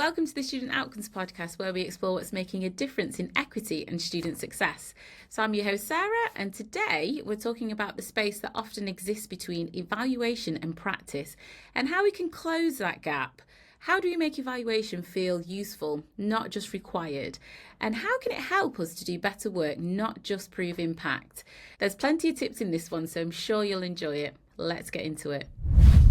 Welcome to the Student Outcomes Podcast, where we explore what's making a difference in equity and student success. So I'm your host, Sarah, and today we're talking about the space that often exists between evaluation and practice and how we can close that gap. How do we make evaluation feel useful, not just required? And how can it help us to do better work, not just prove impact? There's plenty of tips in this one, so I'm sure you'll enjoy it. Let's get into it.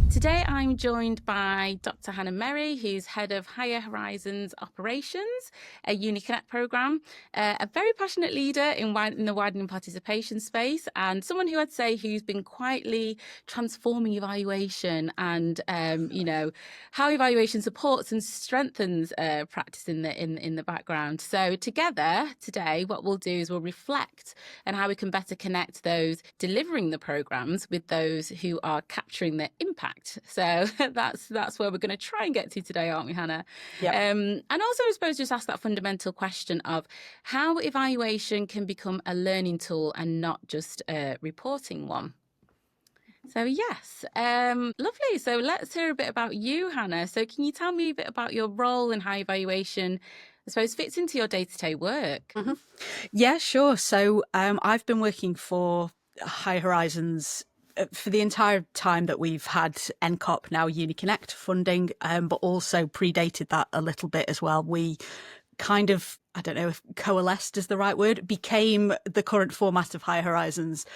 Today I'm joined by Dr. Hannah Merry, who's Head of Higher Horizons Operations, a UniConnect programme, a very passionate leader in the widening participation space, and someone who I'd say who's been quietly transforming evaluation and, how evaluation supports and strengthens practice in the background. So together today, what we'll do is we'll reflect on how we can better connect those delivering the programmes with those who are capturing the impact. So that's where we're going to try and get to today, aren't we, Hannah? Yep. And also, I suppose, just ask that fundamental question of how evaluation can become a learning tool and not just a reporting one. So yes, lovely. So let's hear a bit about you, Hannah. So can you tell me a bit about your role and how evaluation, I suppose, fits into your day-to-day work? Mm-hmm. Yeah, sure. So I've been working for High Horizons for the entire time that we've had NCOP, now UniConnect funding, but also predated that a little bit as well. We kind of, I don't know if coalesced is the right word, became the current format of High Horizons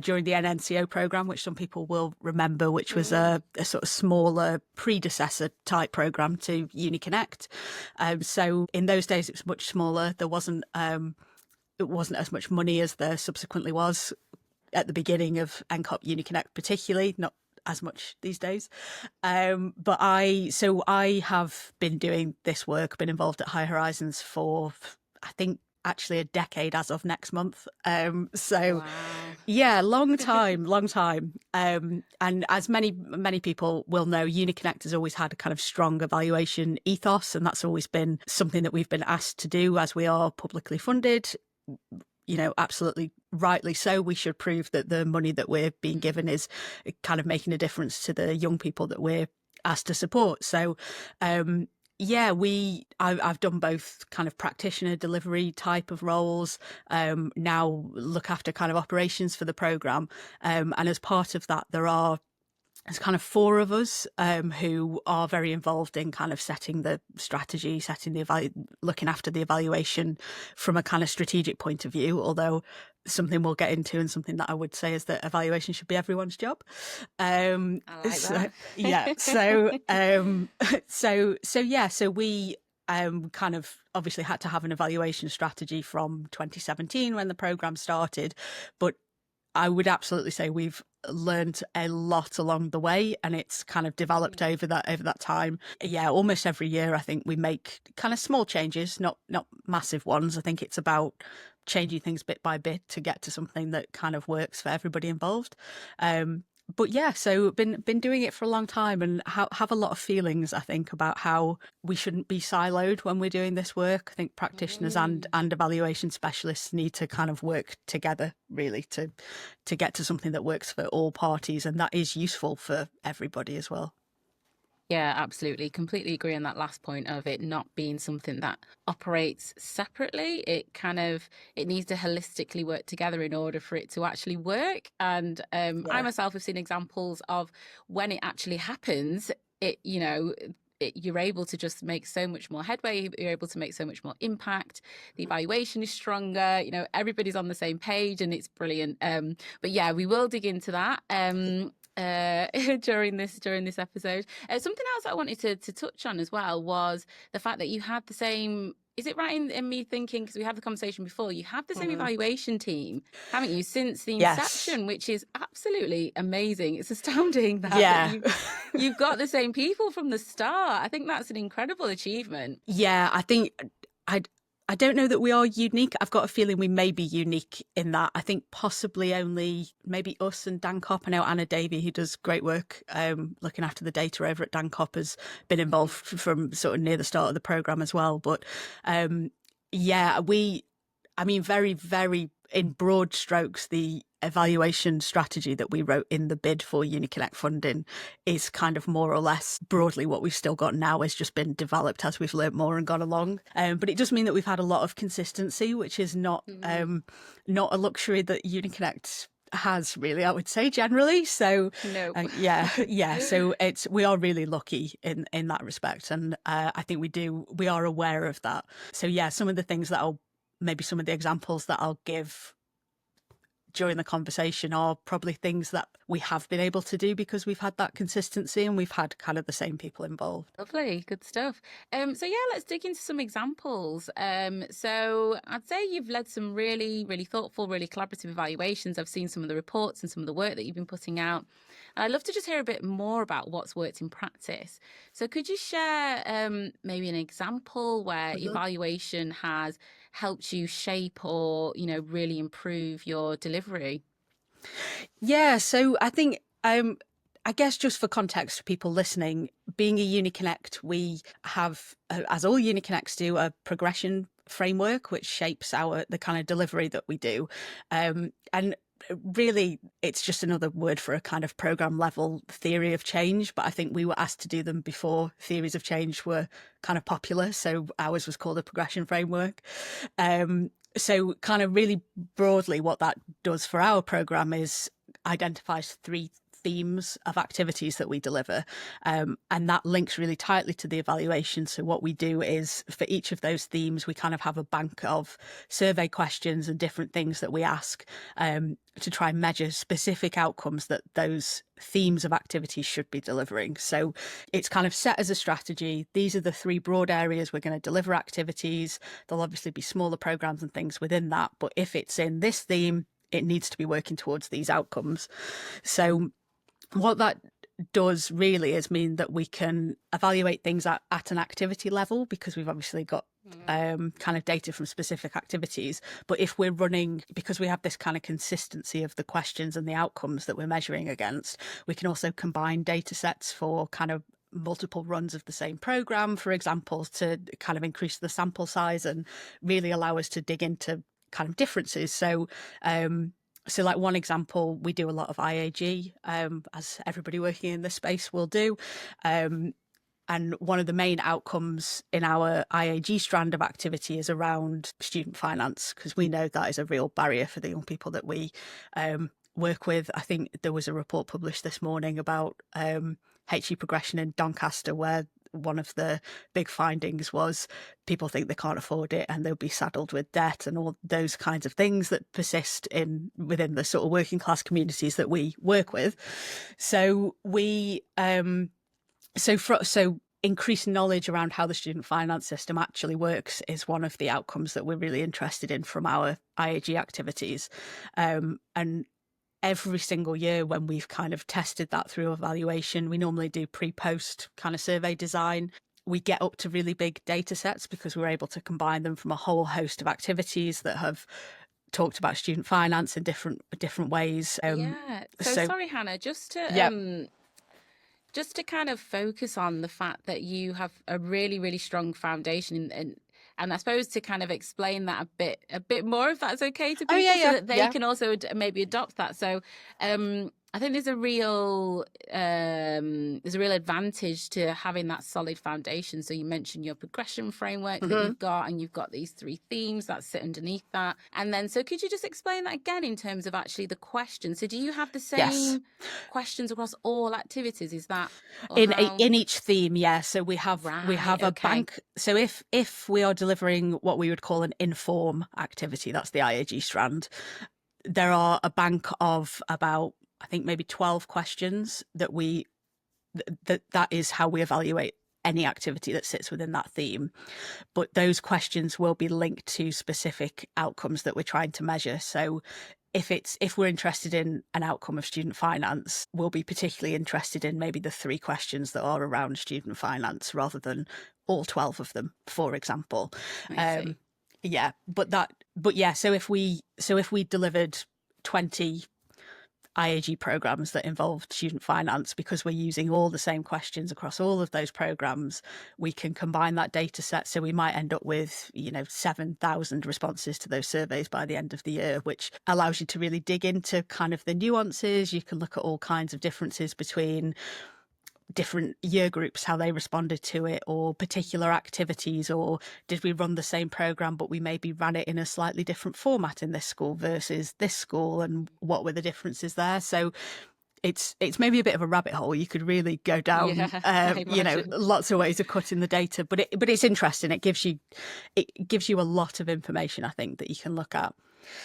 during the NNCO programme, which some people will remember, which was a sort of smaller predecessor type programme to UniConnect. So in those days, it was much smaller. It wasn't as much money as there subsequently was at the beginning of NCOP UniConnect, particularly, not as much these days. But I have been doing this work, been involved at High Horizons for, I think, actually a decade as of next month. Wow. Yeah, long time. And as many people will know, UniConnect has always had a kind of strong evaluation ethos, and that's always been something that we've been asked to do as we are publicly funded. You know, absolutely rightly so. We should prove that the money that we're being given is kind of making a difference to the young people that we're asked to support. So, I've done both kind of practitioner delivery type of roles, now look after kind of operations for the programme. And as part of that, there's kind of four of us who are very involved in kind of setting the strategy, looking after the evaluation from a kind of strategic point of view, although something we'll get into and something that I would say is that evaluation should be everyone's job. I like that. Yeah. So we kind of obviously had to have an evaluation strategy from 2017 when the programme started, but I would absolutely say we've learned a lot along the way, and it's kind of developed over that time. Yeah, almost every year I think we make kind of small changes, not massive ones. I think it's about changing things bit by bit to get to something that kind of works for everybody involved. But yeah, so been doing it for a long time and have a lot of feelings, I think, about how we shouldn't be siloed when we're doing this work. I think practitioners and evaluation specialists need to kind of work together, really, to get to something that works for all parties and that is useful for everybody as well. Yeah, absolutely. Completely agree on that last point of it not being something that operates separately. It needs to holistically work together in order for it to actually work. And I myself have seen examples of when it actually happens, you're able to just make so much more headway. You're able to make so much more impact. The evaluation is stronger. You know, everybody's on the same page, and it's brilliant. But yeah, we will dig into that during this episode. Something else I wanted to touch on as well was the fact that you had the same. Is it right in me thinking, because we had the conversation before, you have the same evaluation team, haven't you, since the inception, which is absolutely amazing. It's astounding that you've got the same people from the start. I think that's an incredible achievement. Yeah, I think I don't know that we are unique. I've got a feeling we may be unique in that. I think possibly only maybe us and DanCop. I know Anna Davey, who does great work looking after the data over at DanCop, has been involved from sort of near the start of the programme as well. But very, very in broad strokes, the evaluation strategy that we wrote in the bid for UniConnect funding is kind of more or less broadly what we've still got now, has just been developed as we've learnt more and gone along. But it does mean that we've had a lot of consistency, which is not not a luxury that UniConnect has, really, I would say, generally. So No. so we are really lucky in that respect, and I think we are aware of that. So yeah, some of the things that some of the examples that I'll give during the conversation are probably things that we have been able to do because we've had that consistency and we've had kind of the same people involved. Lovely, good stuff. So yeah, let's dig into some examples. So I'd say you've led some really, really thoughtful, really collaborative evaluations. I've seen some of the reports and some of the work that you've been putting out. And I'd love to just hear a bit more about what's worked in practice. So could you share maybe an example where evaluation has helped you shape or, really improve your delivery? Yeah, so I think I guess just for context for people listening, being a UniConnect, we have, as all UniConnects do, a progression framework which shapes the kind of delivery that we do. And really, it's just another word for a kind of program level theory of change. But I think we were asked to do them before theories of change were kind of popular. So ours was called a progression framework. So kind of really broadly, what that does for our program is identifies 3 themes of activities that we deliver, and that links really tightly to the evaluation. So what we do is, for each of those themes, we kind of have a bank of survey questions and different things that we ask to try and measure specific outcomes that those themes of activities should be delivering. So it's kind of set as a strategy. These are the 3 broad areas we're going to deliver activities. There'll obviously be smaller programs and things within that, but if it's in this theme, it needs to be working towards these outcomes. So what that does really is mean that we can evaluate things at an activity level, because we've obviously got kind of data from specific activities. But if we're running, because we have this kind of consistency of the questions and the outcomes that we're measuring against, we can also combine data sets for kind of multiple runs of the same program, for example, to kind of increase the sample size and really allow us to dig into kind of differences. So like one example, we do a lot of IAG, as everybody working in this space will do. And one of the main outcomes in our IAG strand of activity is around student finance, because we know that is a real barrier for the young people that we work with. I think there was a report published this morning about HE progression in Doncaster, where one of the big findings was people think they can't afford it and they'll be saddled with debt and all those kinds of things that persist within the sort of working class communities that we work with. So we so increased knowledge around how the student finance system actually works is one of the outcomes that we're really interested in from our IAG activities. And every single year when we've kind of tested that through evaluation, we normally do pre-post kind of survey design. We get up to really big data sets because we're able to combine them from a whole host of activities that have talked about student finance in different ways. Yeah. So sorry, Hannah, just to kind of focus on the fact that you have a really, really strong foundation and I suppose to kind of explain that a bit more, if that's okay to people, so that they can also maybe adopt that. So I think there's a real advantage to having that solid foundation. So you mentioned your progression framework that you've got, and you've got these 3 themes that sit underneath that. And then, so could you just explain that again in terms of actually the questions? So do you have the same questions across all activities? Is that in each theme? Yeah. So we have a bank. So if we are delivering what we would call an inform activity, that's the IAG strand, there are a bank of about, I think, maybe 12 questions that that is how we evaluate any activity that sits within that theme. But those questions will be linked to specific outcomes that we're trying to measure. So if we're interested in an outcome of student finance, we'll be particularly interested in maybe the 3 questions that are around student finance rather than all 12 of them, for example. So if we delivered 20 IAG programs that involved student finance, because we're using all the same questions across all of those programs, we can combine that data set. So we might end up with, 7,000 responses to those surveys by the end of the year, which allows you to really dig into kind of the nuances. You can look at all kinds of differences between different year groups, how they responded to it, or particular activities, or did we run the same program but we maybe ran it in a slightly different format in this school versus this school, and what were the differences there. So it's maybe a bit of a rabbit hole. You could really go down, Yeah, I imagine. lots of ways of cutting the data, but it's interesting. It gives you a lot of information, I think, that you can look at.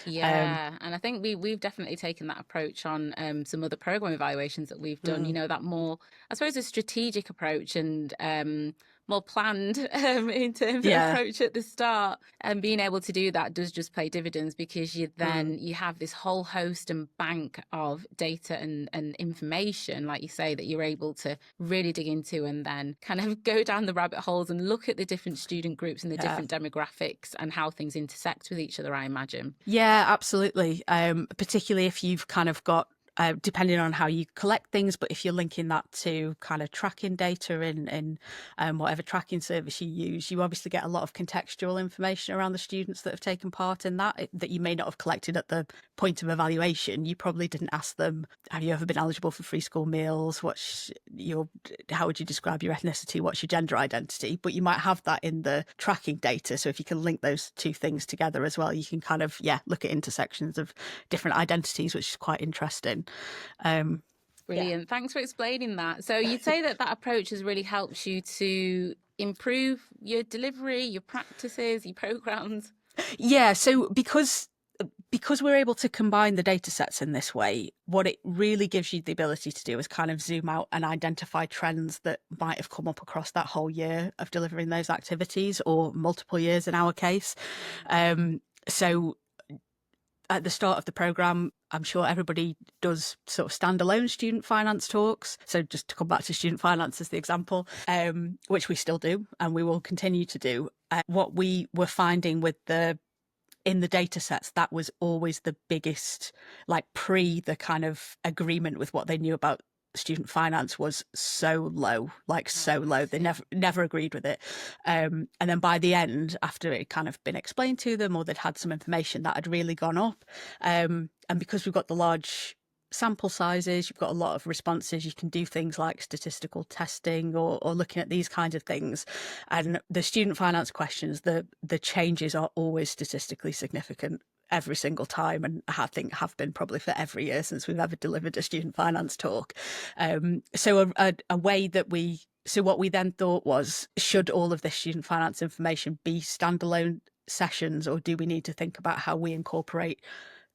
Yeah, and I think we've definitely taken that approach on some other program evaluations that we've done. That more, I suppose, a strategic approach and more planned in terms of Yeah. approach at the start. And being able to do that does just pay dividends, because you have this whole host and bank of data and information, like you say, that you're able to really dig into, and then kind of go down the rabbit holes and look at the different student groups and the different demographics and how things intersect with each other, I imagine. Yeah, absolutely. Particularly if you've kind of got, depending on how you collect things, but if you're linking that to kind of tracking data in whatever tracking service you use, you obviously get a lot of contextual information around the students that have taken part in that you may not have collected at the point of evaluation. You probably didn't ask them, have you ever been eligible for free school meals? How would you describe your ethnicity? What's your gender identity? But you might have that in the tracking data. So if you can link those two things together as well, you can kind of, look at intersections of different identities, which is quite interesting. Brilliant. Thanks for explaining that. So you'd say that approach has really helped you to improve your delivery, your practices, your programs? Yeah. So because we're able to combine the data sets in this way, what it really gives you the ability to do is kind of zoom out and identify trends that might have come up across that whole year of delivering those activities, or multiple years in our case. So at the start of the programme, I'm sure everybody does sort of standalone student finance talks. So just to come back to student finance as the example, which we still do and we will continue to do. What we were finding in the data sets, that was always the biggest, like the kind of agreement with what they knew about student finance was so low, so low. They never agreed with it. And then by the end, after it kind of been explained to them, or they'd had some information, that had really gone up. And because we've got the large sample sizes, you've got a lot of responses, you can do things like statistical testing or looking at these kinds of things. And the student finance questions, the changes are always statistically significant every single time, and I think have been probably for every year since we've ever delivered a student finance talk. So a way that what we then thought was, should all of this student finance information be standalone sessions, or do we need to think about how we incorporate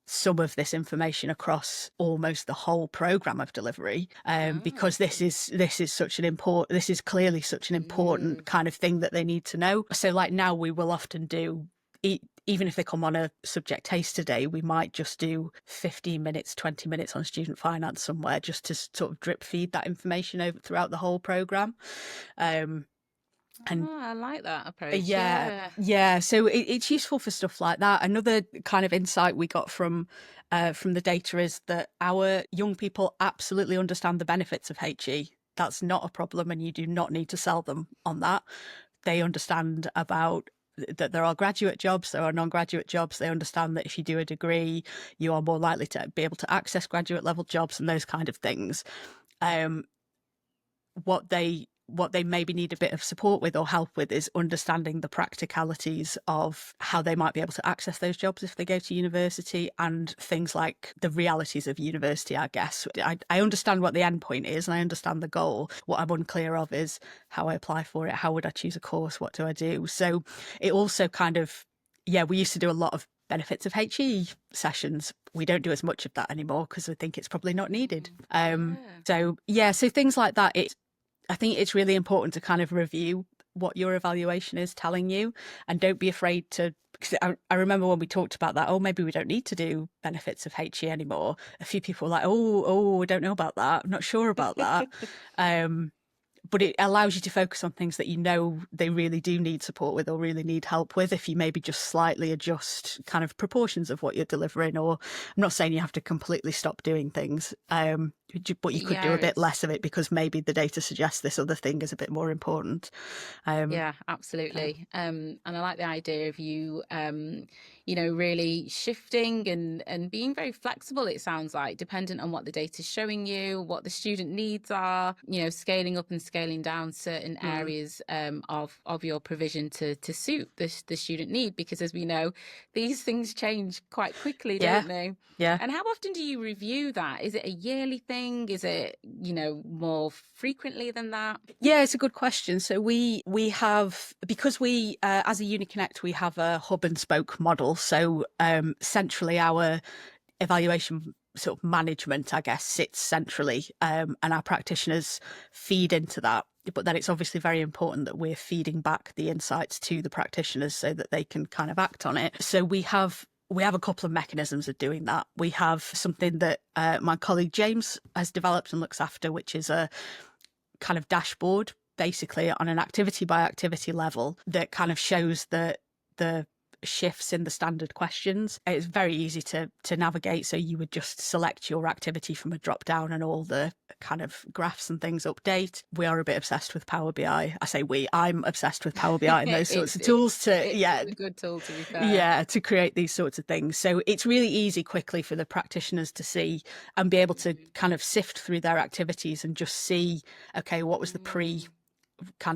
some of this information across almost the whole program of delivery, because this is clearly such an important kind of thing that they need to know. So like now we will often do, even if they come on a subject taster day, we might just do 15 minutes, 20 minutes on student finance somewhere, just to sort of drip feed that information over throughout the whole program. I like that approach. Yeah. So it's useful for stuff like that. Another kind of insight we got from the data is that our young people absolutely understand the benefits of HE. That's not a problem, and you do not need to sell them on that. They understand about that there are graduate jobs, there are non-graduate jobs. They understand that if you do a degree, you are more likely to be able to access graduate level jobs and those kind of things. What they maybe need a bit of support with or help with is understanding the practicalities of how they might be able to access those jobs if they go to university, and things like the realities of university, I guess. I understand what the end point is and I understand the goal. What I'm unclear of is how I apply for it, how would I choose a course, what do I do? So it also kind of, we used to do a lot of benefits of HE sessions. We don't do as much of that anymore because I think it's probably not needed. So things like that. I think it's really important to kind of review what your evaluation is telling you, and don't be afraid to, because I remember when we talked about that, maybe we don't need to do benefits of HE anymore. A few people were like, I don't know about that. I'm not sure about that. but it allows you to focus on things that you know they really do need support with or really need help with. If you maybe just slightly adjust kind of proportions of what you're delivering, or I'm not saying you have to completely stop doing things, but you could do Yeah, a bit it's less of it because maybe the data suggests this other thing is a bit more important. Yeah, Uh, absolutely. And I like the idea of you, really shifting and being very flexible, it sounds like, dependent on what the data is showing you, what the student needs are, scaling up and scaling down certain mm, areas of your provision to suit the student need. Because as we know, these things change quite quickly, yeah, don't they? yeah. And how often do you review that? Is it a yearly thing? Is it, more frequently than that? Yeah, it's a good question. So we have, because we as a UniConnect we have a hub and spoke model. So centrally our evaluation sort of management, I guess, sits centrally, and our practitioners feed into that. But then it's obviously very important that we're feeding back the insights to the practitioners so that they can kind of act on it. So we have a couple of mechanisms of doing that. We have something that my colleague James has developed and looks after, which is a kind of dashboard, basically on an activity by activity level, that kind of shows the shifts in the standard questions. It's very easy to navigate. So you would just select your activity from a drop down and all the kind of graphs and things update. We are a bit obsessed with Power BI. I say I'm obsessed with Power BI and those sorts of tools It's a good tool, to be fair. to create these sorts of things. So it's really easy quickly for the practitioners to see and be able to kind of sift through their activities and just see, okay, what was the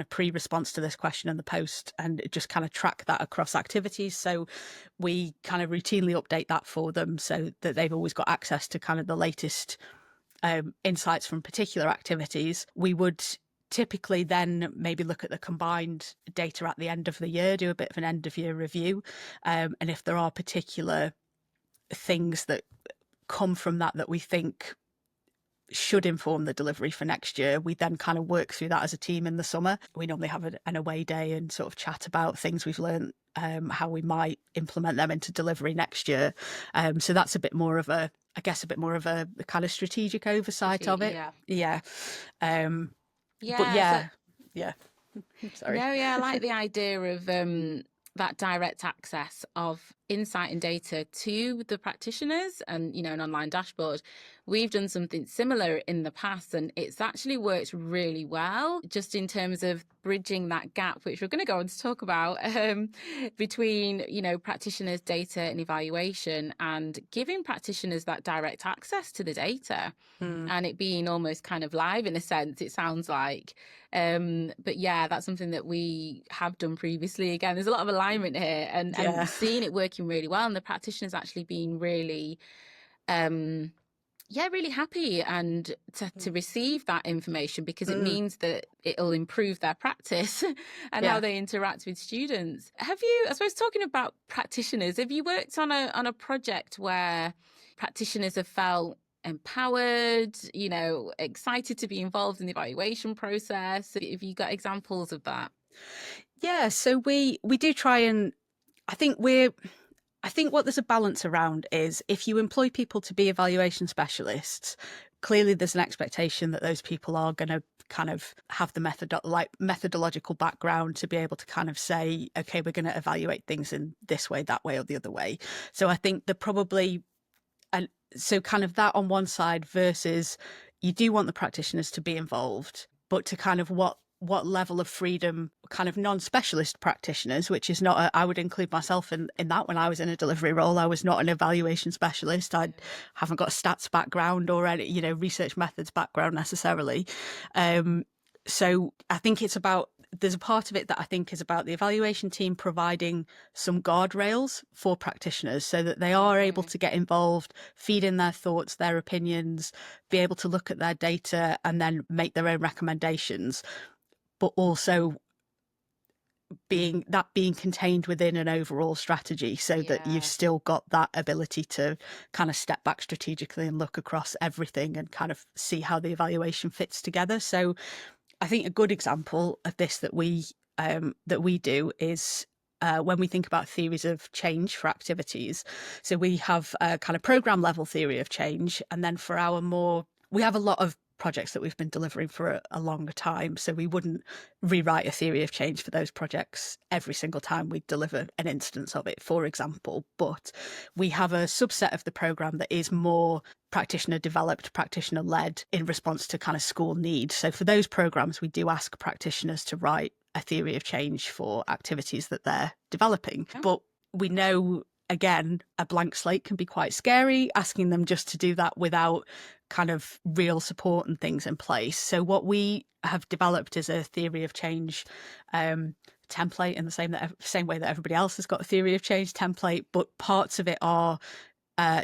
pre-response to this question and the post, and just kind of track that across activities. So we kind of routinely update that for them so that they've always got access to kind of the latest insights from particular activities. We would typically then maybe look at the combined data at the end of the year, do a bit of an end of year review. And if there are particular things that come from that we think should inform the delivery for next year, we then kind of work through that as a team in the summer. We normally have an away day and sort of chat about things we've learned, how we might implement them into delivery next year. So that's a bit more of a kind of strategic oversight of it. Yeah. Yeah. But Yeah. So yeah. Sorry. no, yeah, I like the idea of that direct access of insight and data to the practitioners and, an online dashboard. We've done something similar in the past and it's actually worked really well, just in terms of bridging that gap, which we're going to go on to talk about, between, practitioners' data and evaluation, and giving practitioners that direct access to the data. And it being almost kind of live in a sense, it sounds like. But yeah, that's something that we have done previously. Again, there's a lot of alignment here, and seeing it working really well, and the practitioners actually being really really happy and to receive that information, because it means that it'll improve their practice and how they interact with students. Have you, I suppose, talking about practitioners, have you worked on a project where practitioners have felt empowered, excited to be involved in the evaluation process? Have you got examples of that? Yeah, so we do try, and I think what there's a balance around is, if you employ people to be evaluation specialists, clearly there's an expectation that those people are going to kind of have the methodological background to be able to kind of say, okay, we're going to evaluate things in this way, that way, or the other way. So I think they're probably, and so kind of that on one side, versus you do want the practitioners to be involved, but to kind of what level of freedom kind of non-specialist practitioners, which is not I would include myself in that. When I was in a delivery role, I was not an evaluation specialist. I haven't got a stats background or any research methods background necessarily. So I think there's a part of it that I think is about the evaluation team providing some guardrails for practitioners so that they are able to get involved, feed in their thoughts, their opinions, be able to look at their data and then make their own recommendations, but also being contained within an overall strategy, so that you've still got that ability to kind of step back strategically and look across everything and kind of see how the evaluation fits together. So I think a good example of this that we do is when we think about theories of change for activities. So we have a kind of program level theory of change, and then for we have a lot of projects that we've been delivering for a longer time. So we wouldn't rewrite a theory of change for those projects every single time we deliver an instance of it, for example. But we have a subset of the programme that is more practitioner developed, practitioner led in response to kind of school needs. So for those programmes, we do ask practitioners to write a theory of change for activities that they're developing. But we know, again, a blank slate can be quite scary, asking them just to do that without kind of real support and things in place. So what we have developed is a theory of change template in the same way that everybody else has got a theory of change template, but parts of it are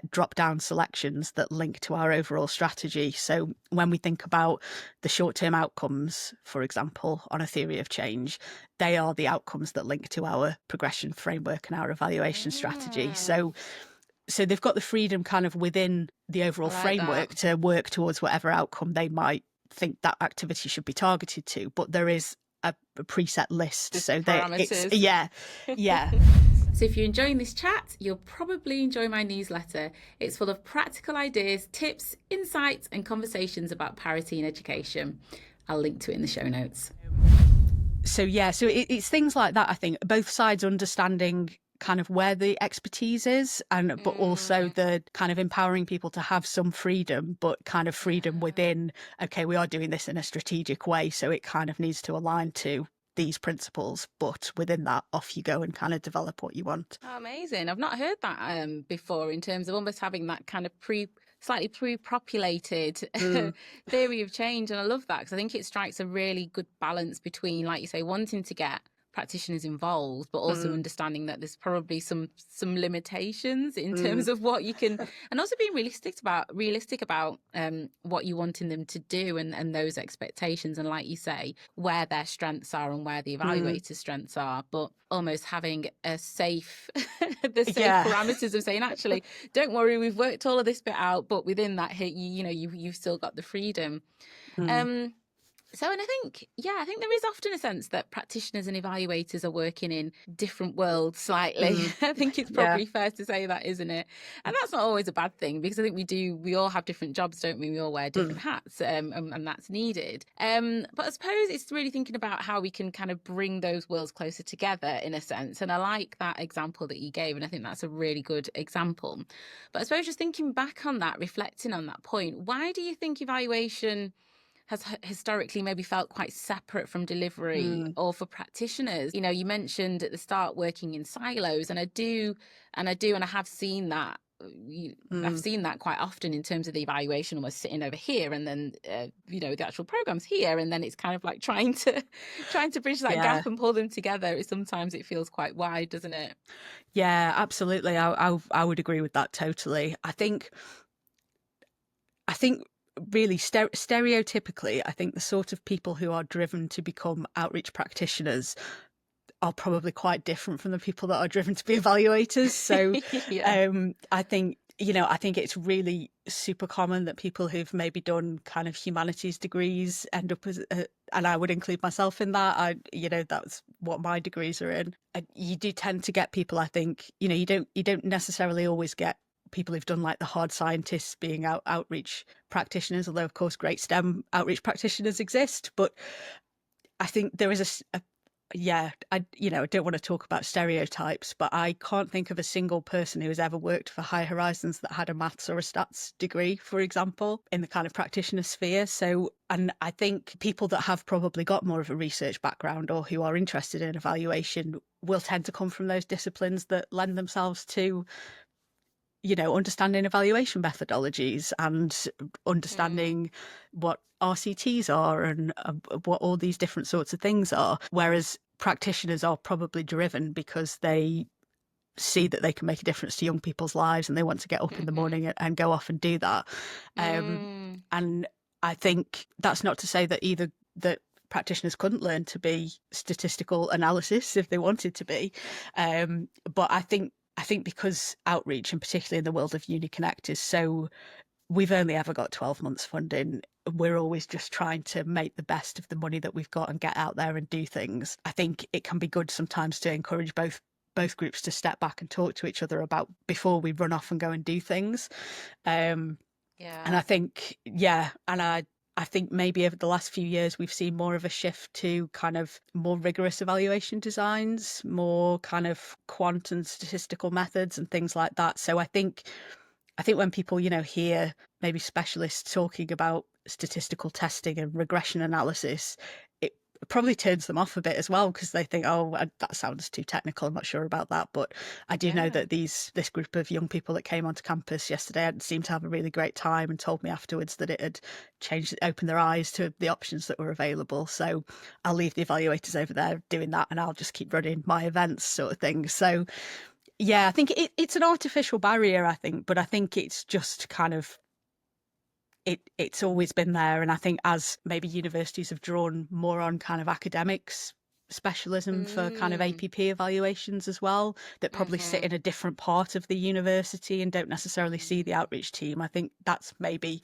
drop-down selections that link to our overall strategy. So when we think about the short-term outcomes, for example, on a theory of change, they are the outcomes that link to our progression framework and our evaluation strategy. So they've got the freedom kind of within the overall framework to work towards whatever outcome they might think that activity should be targeted to, but there is a preset list. So parameters. Yeah. So if you're enjoying this chat, you'll probably enjoy my newsletter. It's full of practical ideas, tips, insights, and conversations about parity in education. I'll link to it in the show notes. So it's things like that, I think, both sides understanding kind of where the expertise is, but also the kind of empowering people to have some freedom, but kind of freedom within, okay, we are doing this in a strategic way, so it kind of needs to align to these principles, but within that, off you go and kind of develop what you want. Oh, amazing. I've not heard that before, in terms of almost having that kind of slightly pre-populated theory of change. And I love that, because I think it strikes a really good balance between, like you say, wanting to get practitioners involved, but also understanding that there's probably some limitations in terms of what you can, and also being realistic about what you're wanting them to do, and those expectations, and like you say, where their strengths are and where the evaluators' strengths are, but almost having a safe parameters of saying, actually, don't worry, we've worked all of this bit out, but within that hit, you've still got the freedom. So, and I think there is often a sense that practitioners and evaluators are working in different worlds slightly. I think it's probably fair to say that, isn't it? And that's not always a bad thing, because I think we all have different jobs, don't we? We all wear different hats, and that's needed. But I suppose it's really thinking about how we can kind of bring those worlds closer together, in a sense. And I like that example that you gave, and I think that's a really good example. But I suppose just thinking back on that, reflecting on that point, why do you think evaluation has historically maybe felt quite separate from delivery, or for practitioners? You mentioned at the start working in silos, and I have seen that. I've seen that quite often in terms of the evaluation almost sitting over here, and then the actual program's here, and then it's kind of like trying to bridge that gap and pull them together. Sometimes it feels quite wide, doesn't it? Yeah, absolutely. I would agree with that totally. I think really stereotypically, I think the sort of people who are driven to become outreach practitioners are probably quite different from the people that are driven to be evaluators. So I think it's really super common that people who've maybe done kind of humanities degrees end up as and I would include myself in that. That's what my degrees are in. You do tend to get people, I think, you don't necessarily always get people who've done like the hard scientists being outreach practitioners, although of course great STEM outreach practitioners exist. But I think there is I don't want to talk about stereotypes, but I can't think of a single person who has ever worked for High Horizons that had a maths or a stats degree, for example, in the kind of practitioner sphere. So, and I think people that have probably got more of a research background or who are interested in evaluation will tend to come from those disciplines that lend themselves to understanding evaluation methodologies and understanding what RCTs are and what all these different sorts of things are. Whereas practitioners are probably driven because they see that they can make a difference to young people's lives and they want to get up in the morning and go off and do that. And I think that's not to say that that practitioners couldn't learn to be statistical analysis if they wanted to be. But I think because outreach, and particularly in the world of UniConnect, is so, we've only ever got 12 months funding. We're always just trying to make the best of the money that we've got and get out there and do things. I think it can be good sometimes to encourage both groups to step back and talk to each other about before we run off and go and do things. And I think, and I think maybe over the last few years, we've seen more of a shift to kind of more rigorous evaluation designs, more kind of quant and statistical methods and things like that. So I think when people, hear maybe specialists talking about statistical testing and regression analysis, it probably turns them off a bit as well, because they think, oh, that sounds too technical. I'm not sure about that. But I do know that this group of young people that came onto campus yesterday seemed to have a really great time and told me afterwards that it had opened their eyes to the options that were available. So I'll leave the evaluators over there doing that, and I'll just keep running my events, sort of thing. So yeah, I think it's an artificial barrier, I think, but I think it's just kind of, it's always been there. And I think as maybe universities have drawn more on kind of academics specialism for kind of APP evaluations as well, that probably sit in a different part of the university and don't necessarily see the outreach team, I think that's maybe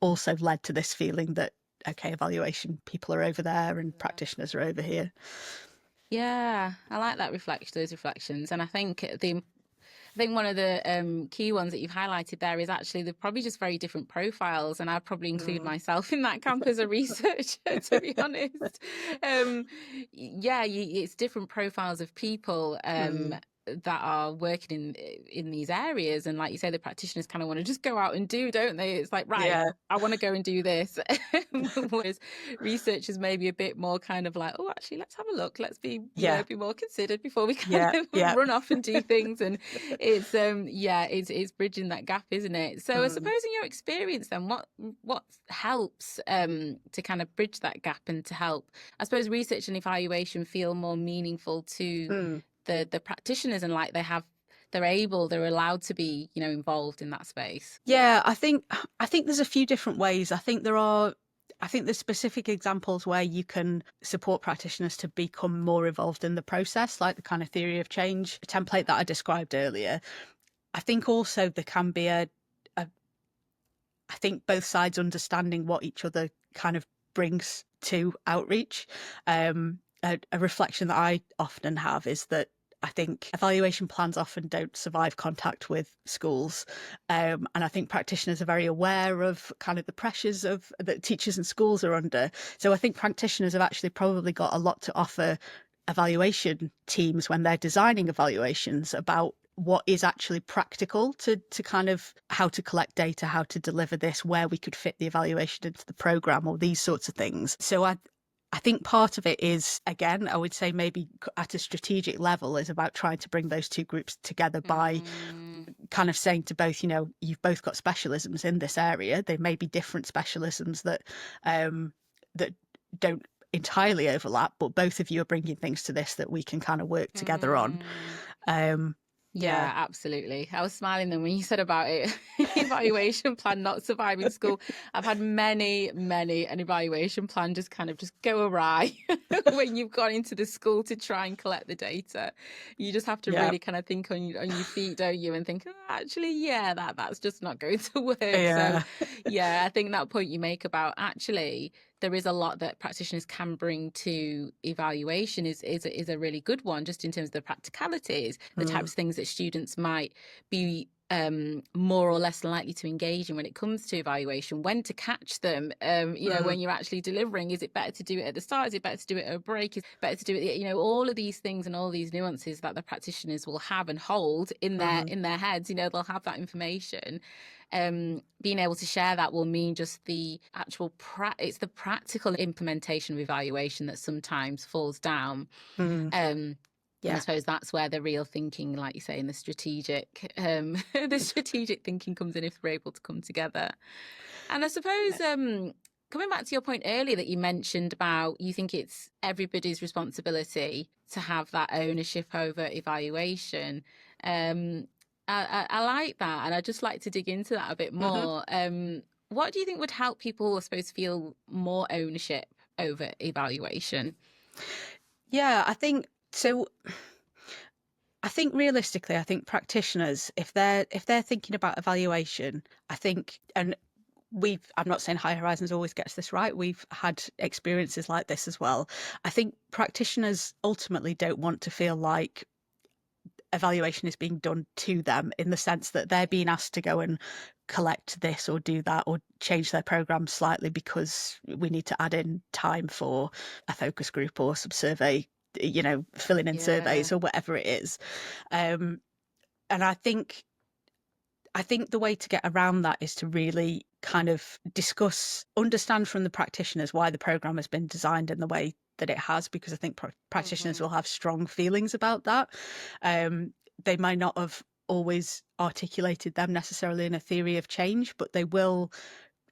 also led to this feeling that, okay, evaluation people are over there and practitioners are over here. Yeah, I like those reflections, and I think one of the key ones that you've highlighted there is actually they're probably just very different profiles, and I'd probably include myself in that camp as a researcher, to be honest. Yeah, it's different profiles of people that are working in these areas, and like you say, the practitioners kind of want to just go out and do, don't they? It's like, right, Yeah. I want to go and do this. Whereas researchers maybe a bit more kind of like, oh, actually, let's have a look, let's be be more considered before we kind of run off and do things. And it's it's bridging that gap, isn't it? So I suppose in your experience then, what helps to kind of bridge that gap and to help, I suppose, research and evaluation feel more meaningful to the practitioners, and like they're allowed to be, involved in that space? Yeah, I think there's a few different ways. I think there's specific examples where you can support practitioners to become more involved in the process, like the kind of theory of change template that I described earlier. I think also there can be I think both sides understanding what each other kind of brings to outreach. A reflection that I often have is that I think evaluation plans often don't survive contact with schools. And I think practitioners are very aware of kind of the pressures that teachers and schools are under. So I think practitioners have actually probably got a lot to offer evaluation teams when they're designing evaluations about what is actually practical to kind of how to collect data, how to deliver this, where we could fit the evaluation into the program, or these sorts of things. So I think part of it is, again, I would say maybe at a strategic level, is about trying to bring those two groups together by kind of saying to both, you've both got specialisms in this area. They may be different specialisms that don't entirely overlap, but both of you are bringing things to this that we can kind of work together on. Yeah, absolutely. I was smiling then when you said about it. Evaluation plan not surviving school. I've had many an evaluation plan just go awry when you've gone into the school to try and collect the data. You just have to really kind of think on your feet, don't you? And think, actually, that's just not going to work. Yeah. So yeah, I think that point you make about actually there is a lot that practitioners can bring to evaluation is a really good one, just in terms of the practicalities, the types of things that students might be more or less likely to engage in when it comes to evaluation, when to catch them, when you're actually delivering. Is it better to do it at the start? Is it better to do it at a break? Is it better to do it, all of these things and all these nuances that the practitioners will have and hold in their heads, they'll have that information. Being able to share that will mean just the actual it's the practical implementation of evaluation that sometimes falls down. I suppose that's where the real thinking, like you say, in the strategic thinking comes in, if we're able to come together. And I suppose coming back to your point earlier that you mentioned about, you think it's everybody's responsibility to have that ownership over evaluation. I like that, and I'd just like to dig into that a bit more. What do you think would help people, I suppose, feel more ownership over evaluation? Yeah, I think so. I think realistically, I think practitioners, if they're thinking about evaluation, I think, and I'm not saying High Horizons always gets this right. We've had experiences like this as well. I think practitioners ultimately don't want to feel like evaluation is being done to them, in the sense that they're being asked to go and collect this or do that or change their program slightly because we need to add in time for a focus group or some survey, filling in surveys or whatever it is. And I think the way to get around that is to really kind of understand from the practitioners why the program has been designed in the way that it has, because I think practitioners will have strong feelings about that. They might not have always articulated them necessarily in a theory of change, but they will,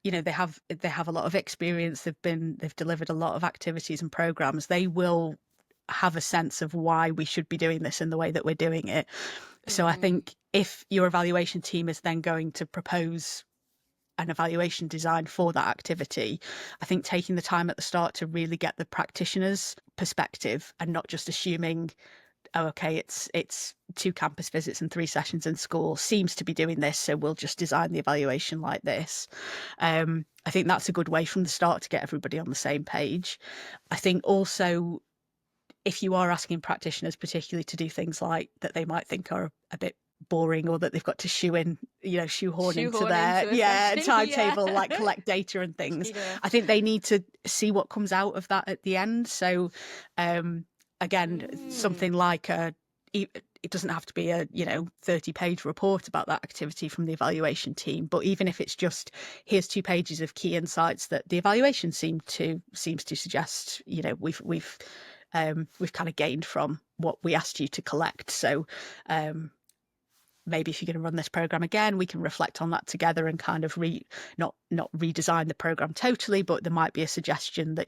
they have a lot of experience. They've delivered a lot of activities and programs. They will have a sense of why we should be doing this in the way that we're doing it. So I think if your evaluation team is then going to propose an evaluation design for that activity, I think taking the time at the start to really get the practitioner's perspective and not just assuming, oh, okay, it's 2 campus visits and 3 sessions in school seems to be doing this, so we'll just design the evaluation like this. I think that's a good way from the start to get everybody on the same page. I think also, if you are asking practitioners particularly to do things like that they might think are a bit boring, or that they've got to shoehorn into their timetable, like collect data and things, I think they need to see what comes out of that at the end. So again, something like it doesn't have to be a 30-page report about that activity from the evaluation team, but even if it's just, here's 2 pages of key insights that the evaluation seems to suggest we've kind of gained from what we asked you to collect. So maybe if you're going to run this program again, we can reflect on that together and kind of not redesign the program totally, but there might be a suggestion that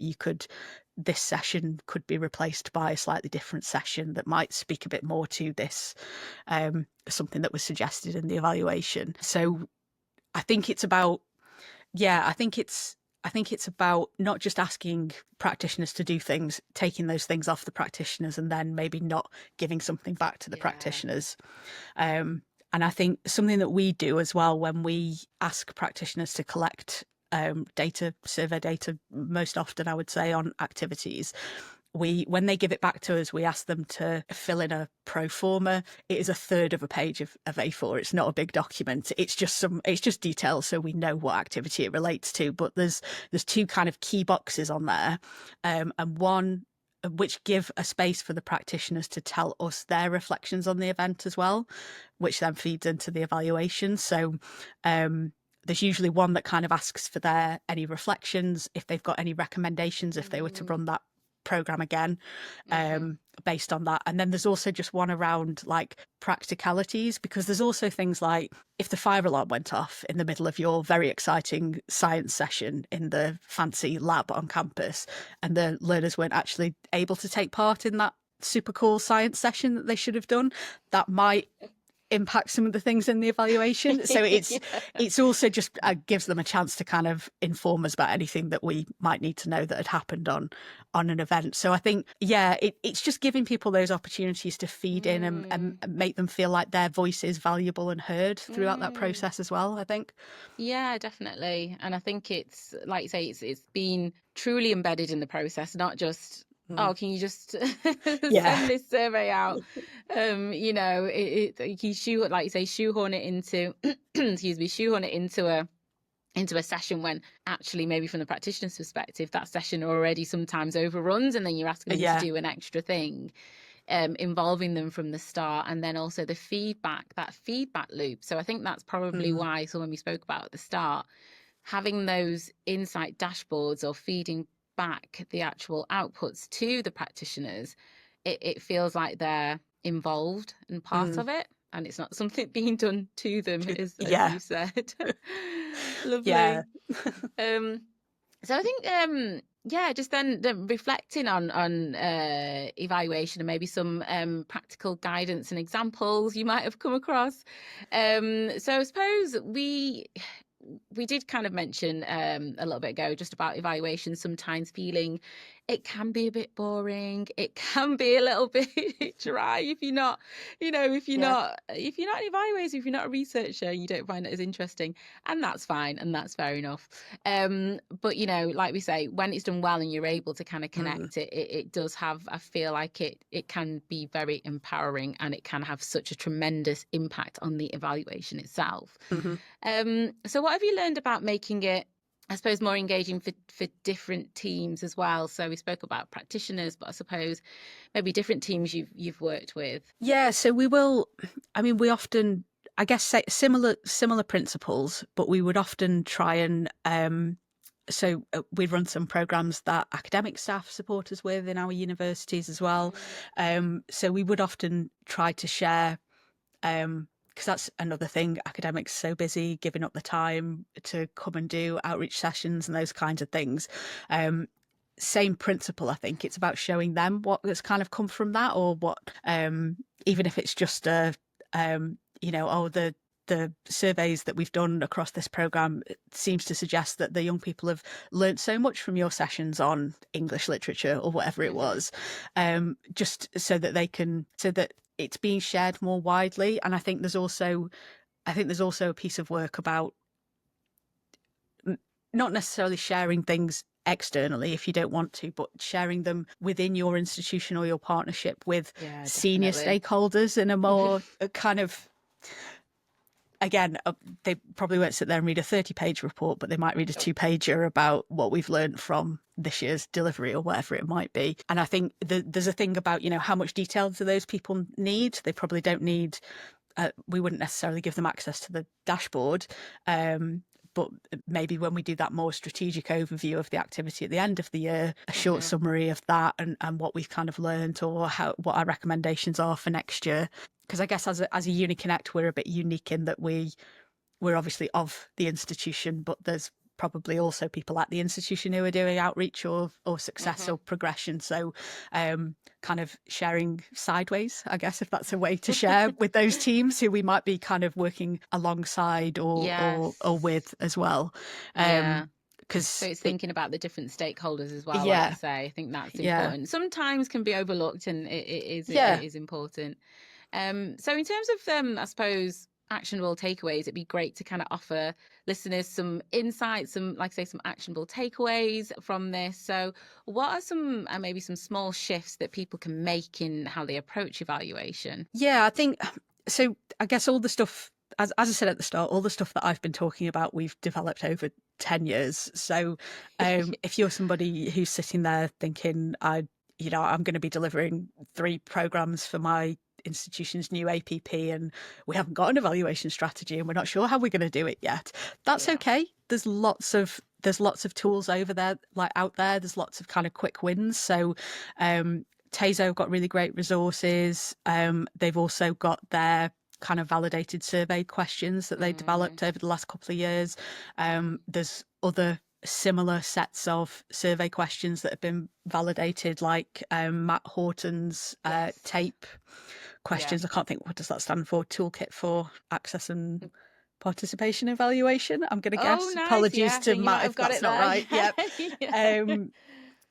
this session could be replaced by a slightly different session that might speak a bit more to this, something that was suggested in the evaluation. So I think it's about, I think it's about not just asking practitioners to do things, taking those things off the practitioners and then maybe not giving something back to the practitioners. And I think something that we do as well when we ask practitioners to collect survey data, most often I would say on activities, when they give it back to us, we ask them to fill in a pro forma. It is a third of a page of A4. It's not a big document. It's just details so we know what activity it relates to. But there's 2 kind of key boxes on there, and one which give a space for the practitioners to tell us their reflections on the event as well, which then feeds into the evaluation. So there's usually one that kind of asks for any reflections, if they've got any recommendations, if they were to run that program again, based on that. And then there's also just one around like practicalities, because there's also things like if the fire alarm went off in the middle of your very exciting science session in the fancy lab on campus and the learners weren't actually able to take part in that super cool science session that they should have done, that might impact some of the things in the evaluation. So it's also just gives them a chance to kind of inform us about anything that we might need to know that had happened on an event. So I think, it's just giving people those opportunities to feed in and make them feel like their voice is valuable and heard throughout that process as well, I think. Yeah, definitely. And I think it's, like you say, it's been truly embedded in the process, not just, oh, can you just send this survey out? You like you say, shoehorn it into, shoehorn it into a session when actually maybe from the practitioner's perspective, that session already sometimes overruns, and then you're asking them to do an extra thing, involving them from the start. And then also that feedback loop. So I think that's probably why, so when we spoke about at the start, having those insight dashboards or feeding back the actual outputs to the practitioners, it feels like they're involved and part of it, and it's not something being done to them, as you said. Lovely. Yeah. So I think just then reflecting on evaluation and maybe some practical guidance and examples you might have come across. So I suppose we did kind of mention a little bit ago just about evaluation sometimes feeling it can be a bit boring. It can be a little bit dry if you're not, Yeah. if you're not an evaluator, if you're not a researcher, you don't find it as interesting, and that's fine, and that's fair enough. But like we say, when it's done well and you're able to kind of connect it does have, I feel like it can be very empowering, and it can have such a tremendous impact on the evaluation itself. So what have you learned about making it, I suppose, more engaging for different teams as well? So we spoke about practitioners, but I suppose maybe different teams you've worked with. Yeah, so we often, I guess, say similar principles, but we would often try and we'd run some programs that academic staff support us with in our universities as well. So we would often try to share, because that's another thing, academics are so busy giving up the time to come and do outreach sessions and those kinds of things. Same principle, I think. It's about showing them what has kind of come from that, or what, even if it's just the surveys that we've done across this program, it seems to suggest that the young people have learned so much from your sessions on English literature or whatever it was, just so that it's being shared more widely. And I think there's also a piece of work about not necessarily sharing things externally if you don't want to, but sharing them within your institution or your partnership with senior stakeholders in a more kind of, again, they probably won't sit there and read a 30-page report, but they might read a 2-pager about what we've learned from this year's delivery or whatever it might be. And I think there's a thing about, how much detail do those people need? They probably don't need, we wouldn't necessarily give them access to the dashboard. But maybe when we do that more strategic overview of the activity at the end of the year, a short summary of that and what we've kind of learned, or what our recommendations are for next year. Because I guess as a UniConnect, we're a bit unique in that we're obviously of the institution, but there's probably also people at the institution who are doing outreach or success or progression. So kind of sharing sideways, I guess, if that's a way to share with those teams who we might be kind of working alongside or with as well. So it's thinking about the different stakeholders as well, like you say. I think that's important. Sometimes can be overlooked, and it is important. So in terms of, I suppose, actionable takeaways, it'd be great to kind of offer listeners some insights, some actionable takeaways from this. So what are some maybe some small shifts that people can make in how they approach evaluation? Yeah, I think so. I guess all the stuff, as I said at the start, all the stuff that I've been talking about, we've developed over 10 years. So if you're somebody who's sitting there thinking, I'm going to be delivering 3 programs for my institution's new APP and we haven't got an evaluation strategy and we're not sure how we're going to do it yet, that's okay. There's lots of tools out there. There's lots of kind of quick wins. So Tazo have got really great resources. They've also got their kind of validated survey questions that they developed over the last couple of years. There's other similar sets of survey questions that have been validated, like Matt Horton's TAPE questions. I can't think, what does that stand for? Toolkit for Access and Participation Evaluation, I'm going to guess. Nice. Apologies to Matt if that's not right. Yep.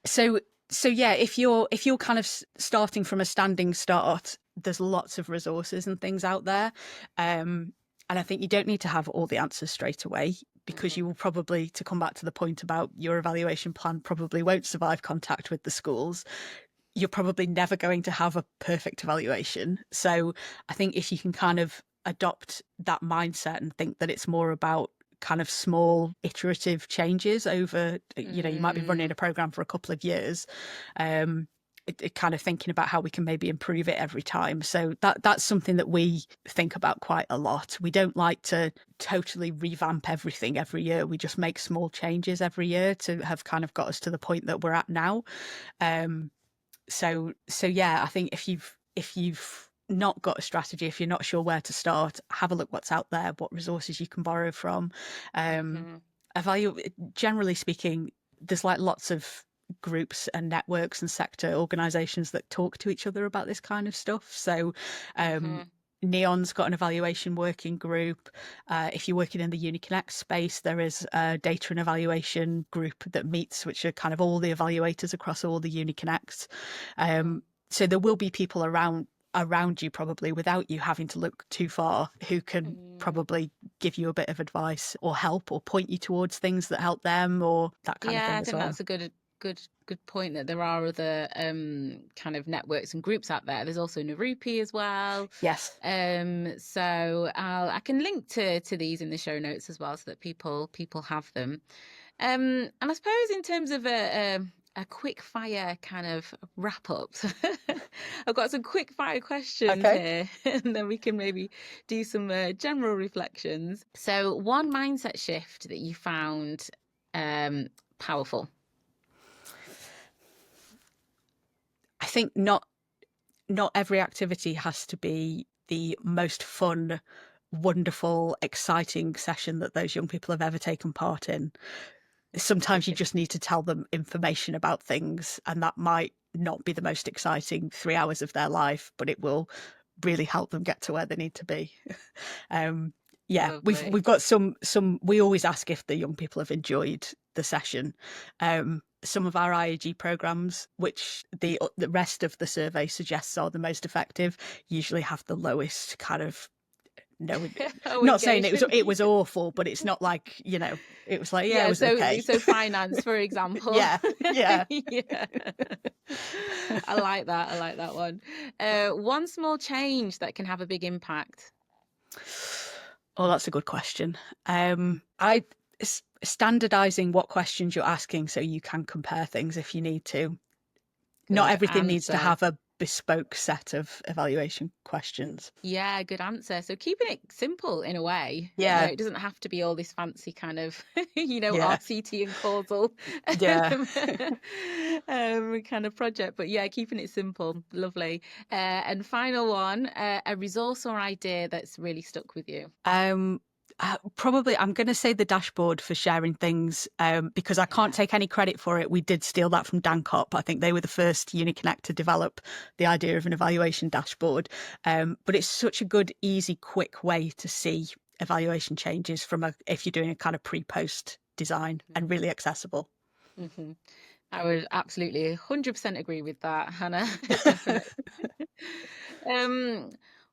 So yeah, if you're kind of starting from a standing start, there's lots of resources and things out there. And I think you don't need to have all the answers straight away, because you will probably, to come back to the point about your evaluation plan, probably won't survive contact with the schools. You're probably never going to have a perfect evaluation. So I think if you can kind of adopt that mindset and think that it's more about kind of small iterative changes over, you might be running a program for a couple of years, it kind of thinking about how we can maybe improve it every time. So that's something that we think about quite a lot. We don't like to totally revamp everything every year. We just make small changes every year to have kind of got us to the point that we're at now. So yeah, I think if you've not got a strategy, if you're not sure where to start, have a look what's out there, what resources you can borrow from. Generally speaking, there's lots of groups and networks and sector organisations that talk to each other about this kind of stuff. So Neon's got an evaluation working group. If you're working in the UniConnect space, there is a data and evaluation group that meets, which are kind of all the evaluators across all the UniConnects. So there will be people around you probably without you having to look too far who can probably give you a bit of advice or help or point you towards things that help them or that kind of thing I as think well. that's a good point, that there are other kind of networks and groups out there. There's also Narupi as well. Yes. So I can link to these in the show notes as well, so that people have them. And I suppose in terms of a quick fire kind of wrap up, I've got some quick fire questions here, and then we can maybe do some general reflections. So, one mindset shift that you found powerful? I think not every activity has to be the most fun, wonderful, exciting session that those young people have ever taken part in. Sometimes you just need to tell them information about things, and that might not be the most exciting 3 hours of their life, but it will really help them get to where they need to be. We've got some. We always ask if the young people have enjoyed the session. Some of our IAG programs, which the rest of the survey suggests are the most effective, usually have the lowest kind of. No, not saying it was awful, but it's not like, it was like, it was okay. So finance, for example. yeah. Yeah. I like that one. One small change that can have a big impact. Oh, that's a good question. Standardizing what questions you're asking so you can compare things if you need to. Not everything needs to have a bespoke set of evaluation questions. Yeah, good answer. So keeping it simple in a way. Yeah. It doesn't have to be all this fancy kind of, RCT and causal kind of project. But yeah, keeping it simple. Lovely. And final one, a resource or idea that's really stuck with you. Probably I'm going to say the dashboard for sharing things, because I can't take any credit for it. We did steal that from Dancop. I think they were the first UniConnect to develop the idea of an evaluation dashboard. But it's such a good, easy, quick way to see evaluation changes if you're doing a kind of pre-post design, and really accessible. Mm-hmm. I would absolutely 100% agree with that, Hannah.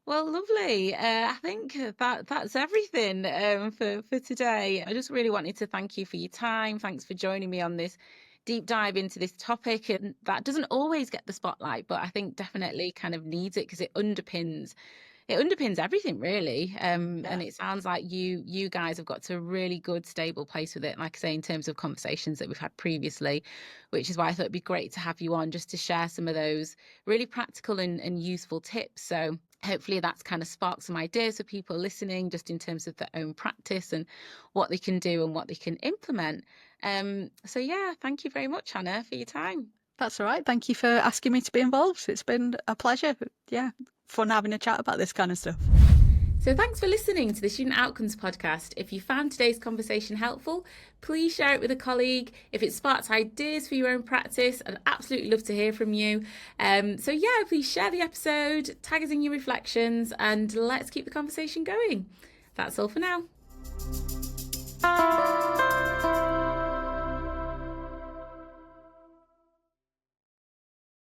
Well, lovely. I think that's everything for today. I just really wanted to thank you for your time. Thanks for joining me on this deep dive into this topic. And that doesn't always get the spotlight, but I think definitely kind of needs it, because it underpins everything really. And it sounds like you guys have got to a really good, stable place with it, like I say, in terms of conversations that we've had previously, which is why I thought it'd be great to have you on just to share some of those really practical and useful tips. So hopefully that's kind of sparked some ideas for people listening, just in terms of their own practice and what they can do and what they can implement. So yeah, thank you very much, Hannah, for your time. That's all right. Thank you for asking me to be involved. It's been a pleasure. Yeah, fun having a chat about this kind of stuff. So thanks for listening to the Student Outcomes podcast. If you found today's conversation helpful, please share it with a colleague. If it sparks ideas for your own practice, I'd absolutely love to hear from you. So yeah, please share the episode, tag us in your reflections, and let's keep the conversation going. That's all for now.